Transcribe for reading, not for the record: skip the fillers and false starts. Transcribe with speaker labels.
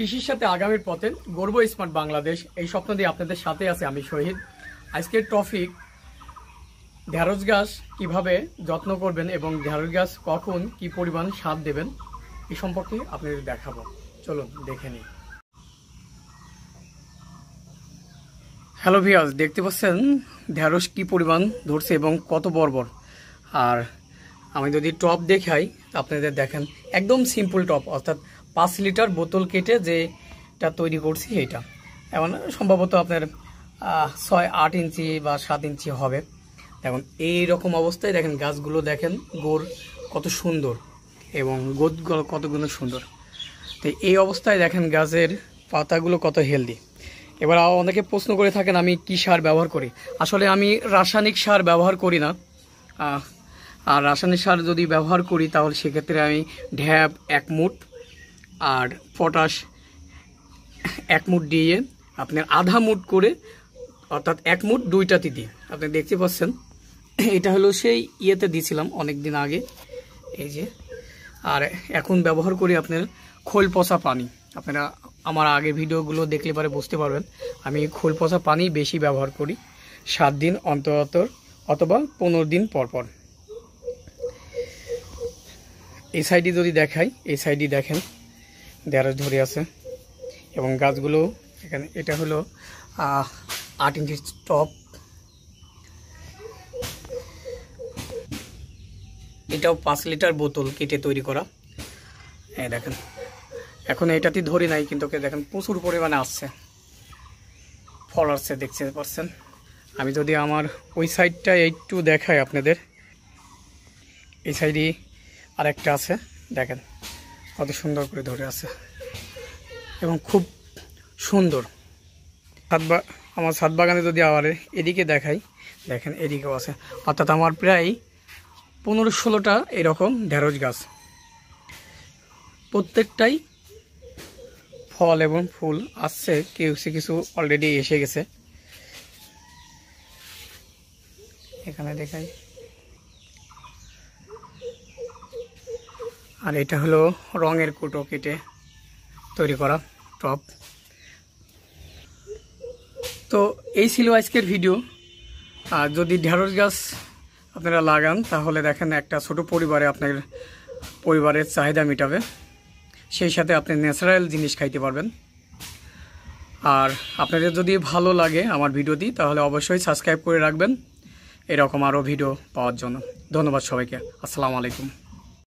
Speaker 1: কৃষির সাথে আগামীর পথে গর্ব স্মার্ট বাংলাদেশ এই স্বপ্ন দিয়ে আপনাদের সাথে আছে আমি শহীদ। আজকের টপিক ঢেঁড়স গাছ কিভাবে যত্ন করবেন এবং ঢেঁড়স গাছ কখন কি পরিমাণ সার দেবেন এই সম্পর্কে আপনাদের দেখাবো। চলুন দেখে নিই। হ্যালো ভিউয়ার্স, দেখতে পাচ্ছেন ঢেঁড়স কি পরিমাণ ধরছে এবং কত বড়। আর আমি যদি টপ দেখাই আপনাদের দেখেন একদম সিম্পল টপ, অর্থাৎ 5 লিটার বোতল কেটে যেটা তৈরি করছি এইটা এমন সম্ভবত আপনার 6-8 ইঞ্চি বা 7 ইঞ্চি হবে। দেখুন এইরকম অবস্থায় দেখেন গাছগুলো দেখেন গোড় কত সুন্দর এবং গোদগুলো কতগুলো সুন্দর। তো এই অবস্থায় দেখেন গাছের পাতাগুলো কত হেলদি। এবার অনেকে প্রশ্ন করে থাকেন আমি কি সার ব্যবহার করি। আসলে আমি রাসায়নিক সার ব্যবহার করি না। আর রাসায়নিক সার যদি ব্যবহার করি তাহলে সেক্ষেত্রে আমি ঢ্যাপ 1 মুঠ আর পটাশ 1 মুঠ দিয়ে আপনার আধা মুঠ করে, অর্থাৎ 1 মুঠ 2টাতে দিই। আপনি দেখতে পাচ্ছেন এটা হলো সেই ইয়েতে দিয়েছিলাম অনেক দিন আগে, এই যে। আর এখন ব্যবহার করি আপনার খোল পচা পানি। আপনারা আমার আগে ভিডিওগুলো দেখলে পরে বুঝতে পারবেন আমি খোল পচা পানি বেশি ব্যবহার করি 7 দিন অন্তর অথবা 15 দিন পর পর। এই সাইডে যদি দেখাই, এই সাইডে দেখেন ঢেঁড়স ধরে আছে এবং গাছগুলো এখানে। এটা হলো 8 ইঞ্চি টপ, এটাও 5 লিটার বোতল কেটে তৈরি করা। এই দেখেন এখন এটাতে ধরে নাই, কিন্তু দেখেন প্রচুর পরিমাণে আসছে, ফল আসছে, দেখতে পাচ্ছেন। আমি যদি আমার ওই সাইডটা একটু দেখাই আপনাদের, এই সাইডে আরেকটা আছে, দেখেন কত সুন্দর করে ধরে আছে এবং খুব সুন্দর। আমার ছাদ বাগানে যদি আবার এদিকে দেখাই, দেখেন এদিকেও আছে। অর্থাৎ আমার প্রায় 15-16টা এরকম ঢেঁড়স গাছ, প্রত্যেকটাই ফল এবং ফুল আসছে, কিছু অলরেডি এসে গেছে। এখানে দেখাই। আর এটা হলো রঙের কুটো কেটে তৈরি করা টপ। তো এই ছিল আজকের ভিডিও। আর যদি ঢেঁড়স গাছ আপনারা লাগান তাহলে দেখেন একটা ছোট পরিবারে আপনার পরিবারের চাহিদা মেটাবে, সেই সাথে আপনি ন্যাচারাল জিনিস খাইতে পারবেন। আর আপনাদের যদি ভালো লাগে আমার ভিডিওটি তাহলে অবশ্যই সাবস্ক্রাইব করে রাখবেন এরকম আরও ভিডিও পাওয়ার জন্য। ধন্যবাদ সবাইকে। আসসালামু আলাইকুম।